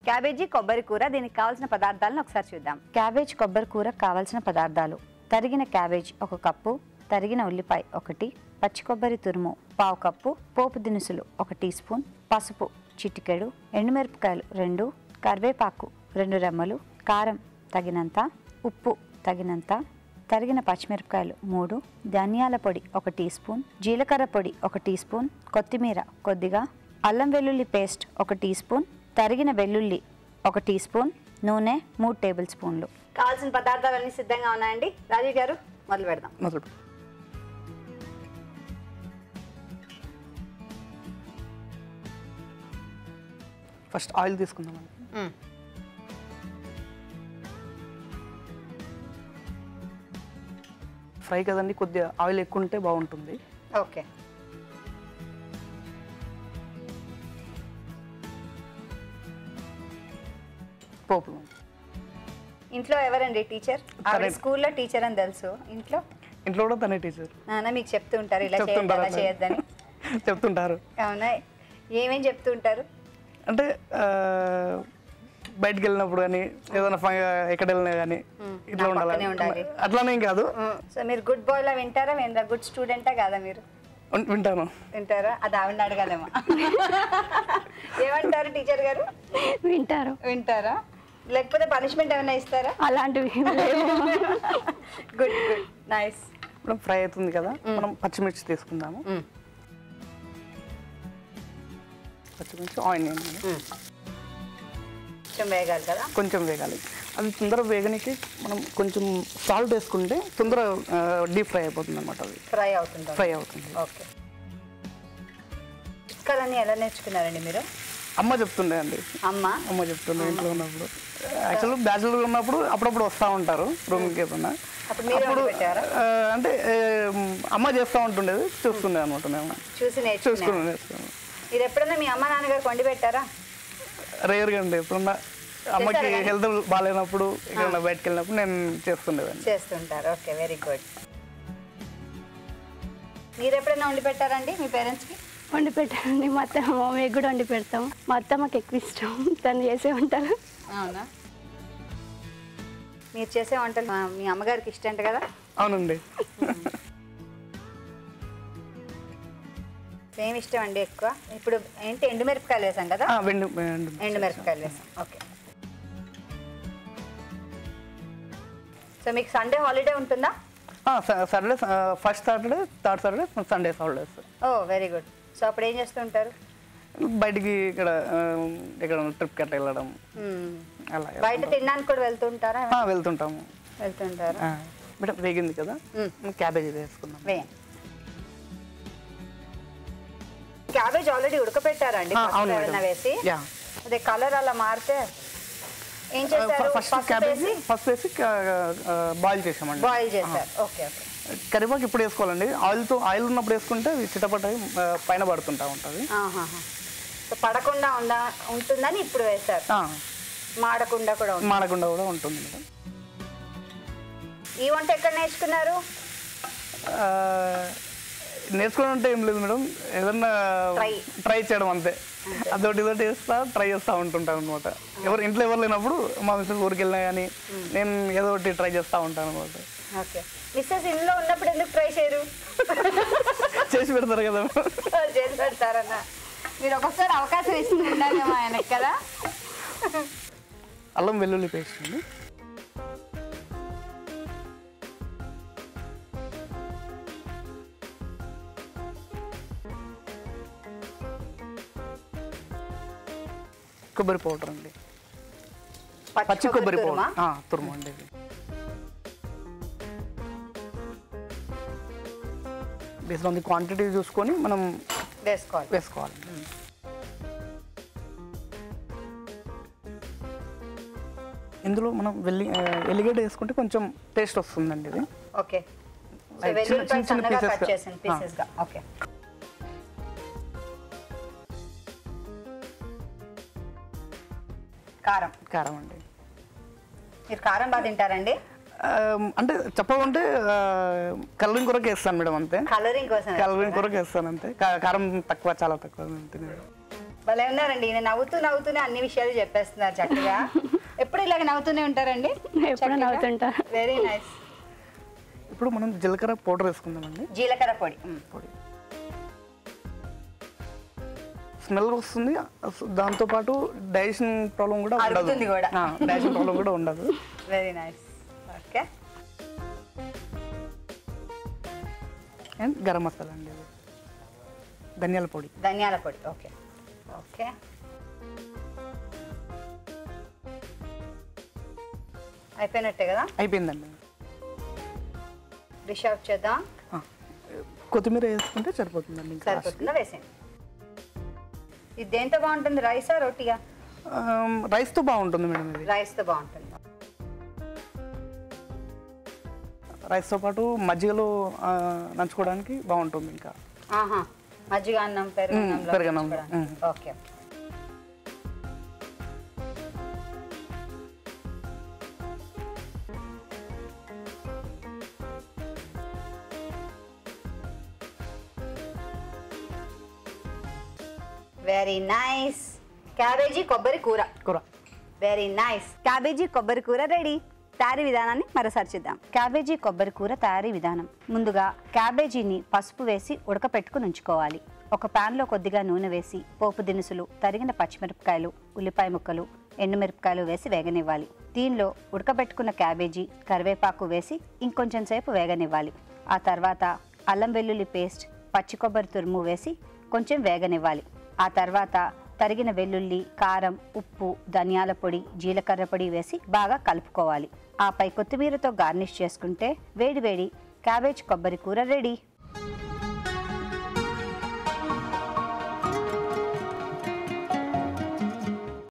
Cabbage కొబ్బరి కూర, దీనికి కావాల్సిన పదార్థాలను ఒకసారి చూద్దాం. క్యాబేజ్ కొబ్బరి కూర కావాల్సిన పదార్థాలు: తరిగిన క్యాబేజ్ 1 కప్పు, తరిగిన ఉల్లిపాయ 1, పచ్చి కొబ్బరి తురుము 1/2 కప్పు, పోపు దినుసులు 1 టీ స్పూన్, పసుపు చిటికెడు, ఎండుమిరపకాయలు 2, కరివేపాకు 2 రెమ్మలు, కారం తగినంత, ఉప్పు తగినంత, తరిగిన పచ్చిమిరపకాయలు 3, ధనియాల పొడి 1 టీ స్పూన్, జీలకర్ర పొడి 1 టీ స్పూన్, కొత్తిమీర కొద్దిగా, అల్లం వెల్లుల్లి పేస్ట్ 1 టీ స్పూన్, తరిగిన వెల్లుల్లి 1 టీ స్పూన్, నూనె 3 టేబుల్ స్పూన్లు. కావాల్సిన పదార్థాలన్నీ సిద్ధంగా ఉన్నాయండి. రాజీవ్ గారు మొదలు పెడదాం. ఫస్ట్ ఆయిల్ తీసుకుందాం. ఫ్రై కదండి, కొద్దిగా ఆయిల్ ఎక్కువ ఉంటే బాగుంటుంది. ఓకే. పోపు. ఇంట్లో ఎవరండి టీచర్? స్కూల్లో టీచర్ అని తెలుసు. ఇంట్లో కూడా తనే టీచర్. నాన్న మీకు చెప్తూ ఉంటారు ఇలా చేయండి అలా చేయొద్దని? చెప్తుంటారు. అవునా? ఏమేం చెప్తూ ఉంటారు? అంటే బయటకు వెళ్ళినప్పుడు కానీ ఏదైనా ఎక్కడ వెళ్ళినా కానీ ఇట్లా ఉండాలి, అట్లానేం కాదు. సో మీరు గుడ్ బాయ్ లా వింటారా? గుడ్ స్టూడెంటా కాదా మీరు? వింటారా? అది ఆవిడ అడగాలేమో. ఏమంటారు టీచర్ గారు? వింటారా? లేకపోతే పనిష్మెంట్ ఏమైనా ఇస్తారా? అలాంటివి గుడ్ గుడ్, నైస్. ఇప్పుడు ఫ్రై అవుతుంది కదా, మనం పచ్చిమిర్చి తీసుకుందాము. పచ్చిమిర్చి ఆయిల్ కొంచెం వేగాలి కదా? కొంచెం వేగాలి. అది తొందరగా వేగనికి మనం కొంచెం సాల్ట్ వేసుకుంటే తొందరగా డీప్ ఫ్రై అయిపోతుంది అనమాట. అది ఫ్రై అవుతుంది. ఓకే. చిట్కాలన్నీ ఎలా నేర్చుకున్నారండి మీరు? అమ్మ చెప్తుండే అండి. అమ్మ చెప్తుండే ఇంట్లో ఉన్నప్పుడు. యాక్చువల్గా బ్యాచులర్ ఉన్నప్పుడు అప్పుడప్పుడు వస్తూ ఉంటారు రూమ్కి ఏదన్నా. అప్పుడు అంటే అమ్మ చేస్తూ ఉంటుండేది, చూస్తుండే అనమాట. మేము చూసుకున్నాం. మీరు ఎప్పుడన్నా మీ అమ్మ నాన్నగారు వండి పెట్టారా? రేర్గా అండి. ఎప్పుడన్నా అమ్మకి హెల్త్ బాగాలేనప్పుడు ఇక్కడ బయటకు వెళ్ళినప్పుడు నేను చేస్తుంటారు. Okay, very good. మీరు ఎప్పుడైనా వండి పెట్టారండి మీ పేరెంట్స్కి? వండి పెట్టానండి. మా అత్త మమ్మీకి కూడా వండి పెడతాం. మా అత్త మాకు ఎక్కువ ఇష్టం, తను చేసే వంటలు. అవునా? మీరు చేసే వంటలు మీ అమ్మగారికి ఇష్టం కదా? అవునండి. ఏమి ఇష్టం అండి ఎక్కువ? ఇప్పుడు ఏంటి, ఎండుమిరపకాయలు వేసాం కదా? ఎండుమిరపకాయలు వేసాం. ఓకే. సో మీకు సండే హాలిడే ఉంటుందా? Saturday, first Saturday, third Saturday, Sunday holidays. Oh very good. So అప్పుడు ఏం చేస్తూ ఉంటారు? బయటికి ఇక్కడ ట్రిప్ కట్ట వెళ్ళడం, అలా. బయట తినడానికి కూడా వెళ్తుంటారా? వెళ్తుంటారు. మేడం వేగింది కదా, క్యాబేజీ వేసుకుందాం. క్యాబేజ్ ఆల్రెడీ ఉడకపెట్టారండి వేసి? అదే కలర్ అలా మారితే ఏం చేశారు? ఫస్ట్ వేసి బాయిల్ చేసామండి. బాయిల్ చేశారు. ఓకే. కరివేపాకు ఇప్పుడు వేసుకోవాలండి. ఆయిల్ ఉన్నప్పుడు వేసుకుంటే చిటపట పైన పడుతుంటా ఉంటుంది. పడకుండా ఉంటుందని ఇప్పుడు వేశారు. మాడకుండా కూడా ఉంటుంది మేడం. ఈ వంట ఎక్కడ నేర్చుకున్నారు? నేర్చుకోవడం అంటే ఏం లేదు మేడం, ఏదన్నా ట్రై చేయడం అంతే. అదొకటి ట్రై చేస్తూ ఉంటుంటాను అనమాట. ఇంట్లో ఎవరు లేనప్పుడు మా మిస్సెస్ ఊరికి వెళ్ళినా కానీ నేను ఏదో ఒకటి ట్రై చేస్తూ ఉంటాను అనమాట. మిస్సెస్ ఇంట్లో ఉన్నప్పుడు ఎందుకు ట్రై చేయరు? చేసి పెడతారు కదా. చేసి పెడతారన్నా మీరు ఒకసారి అవకాశం ఇస్తూ ఉండాలేమో ఆయనకి కదా. అల్లం వెల్లుల్లి పేస్ట్ అండి. కొబ్బరి పౌడర్ అండి, పచ్చి కొబ్బరి పౌడర్ తురుము అండి. బేస్డ్ ఆన్ ది క్వాంటిటీ చూసుకొని మనం వేసుకోవాలి. ఇందులో మనం ఎల్లిగడ్డ వేసుకుంటే కొంచెం టేస్ట్ వస్తుందండి. ఇది ఓకే. చిన్న పీసెస్గా. ఓకే. కారం అండి. మీరు కారం బాగా తింటారండి? అంటే చెప్పకుంటే కలరింగ్ కొరకు వేస్తాను మేడం, అంతే. కలరింగ్ కొరకు వేస్తాను అంతే. కారం తక్కువ, చాలా తక్కువ. భలే ఉన్నారండి, ఈయన నవ్వుతూనే అన్ని విషయాలు చెప్పేస్తున్నారు చక్కగా. ఎప్పుడు ఇలాగ నవ్వుతూనే ఉంటారండి? ఎప్పుడు నవ్వుతుంటా. Very nice. ఇప్పుడు మనం జీలకర్ర పౌడర్ వేసుకుందామండి. జీలకర్ర పొడి. పొడి స్మెల్ వస్తుంది, దాంతోపాటు డైజెషన్ ప్రాబ్లం కూడా ఉండదు. డైజెషన్ ప్రాబ్లం కూడా ఉండదు. Very nice. Okay. And garam masala అండి, ధనియాల పొడి. ధనియాల పొడి. Okay okay. అయిపోయినట్టే కదా? అయిపోయిందండి. డిష్ అవుట్ చేద్దాం. కొత్తిమీర వేసుకుంటే సరిపోతుందండి. సరిపోతుందా? వేసేయండి. ఇది దేంతో బాగుంటుంది, రైసా రోటీయా? రైస్తో బాగుంటుంది మేడం. ఇది రైస్తో బాగుంటుంది. రైస్తో పాటు మజ్జిగలో నంచుకోవడానికి బాగుంటుంది. ఇంకా మజ్జిగ అన్నం, పెరుగన్నం. ఓకే. Very nice. క్యాబేజీ కొబ్బరి కూర. Very nice. క్యాబేజీ కొబ్బరి కూర రెడీ. తయారీ విధానాన్ని మరోసారి చూద్దాం. క్యాబేజీ కొబ్బరి కూర తయారీ విధానం. ముందుగా క్యాబేజీని పసుపు వేసి ఉడకపెట్టుకుని ఉంచుకోవాలి. ఒక ప్యాన్లో కొద్దిగా నూనె వేసి పోపు దినుసులు, తరిగిన పచ్చిమిరపకాయలు, ఉల్లిపాయ ముక్కలు, ఎండుమిరపకాయలు వేసి వేగనివ్వాలి. దీనిలో ఉడకబెట్టుకున్న క్యాబేజీ, కరివేపాకు వేసి ఇంకొంచెం సేపు వేగనివ్వాలి. ఆ తర్వాత అల్లం వెల్లుల్లి పేస్ట్, పచ్చి కొబ్బరి తురుము వేసి కొంచెం వేగనివ్వాలి. ఆ తర్వాత తరిగిన వెల్లుల్లి, కారం, ఉప్పు, ధనియాల పొడి, జీలకర్ర పొడి వేసి బాగా కలుపుకోవాలి. ఆపై కొత్తిమీరతో గార్నిష్ చేసుకుంటే వేడి వేడి క్యాబేజ్ కొబ్బరి కూర రెడీ.